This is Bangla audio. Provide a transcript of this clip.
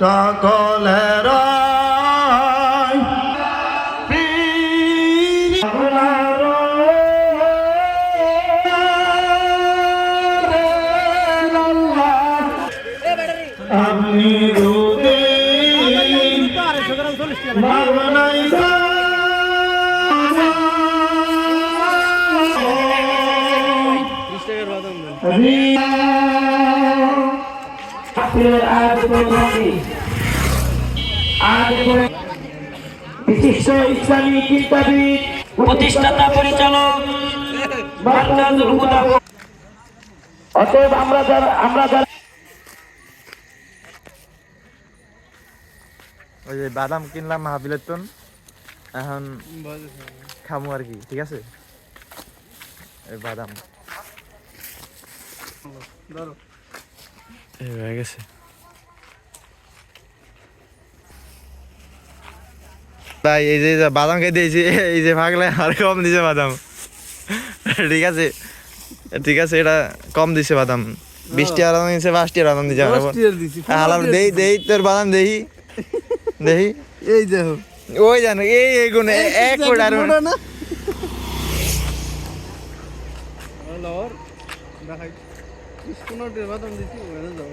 সকলের আপনি ভাবনাই বিশিষ্ট ইসলামী চিন্তাবিদ প্রতিষ্ঠাতা পরিচালক অতএব আমরা যারা ওই যে বাদাম কিনলাম মাহফিলের তন এখন খামু আর কি ঠিক আছে এই বাদাম হয়ে গেছে ভাই এই যে বাদাম খেয়ে দিয়েছি এই যে ভাগলে আর কম দিছে বাদাম ঠিক আছে ঠিক আছে এটা কম দিছে বাদাম 20 টাকা বাদাম দিছে 5 টাকা বাদাম দিছে হালার দেই তোর বাদাম দেই দেহি এই দেখো ওই জানো এই গুণে এক কোড়া না দেখাই 30 15 টাকা বাদাম দিছি ওখানে যাও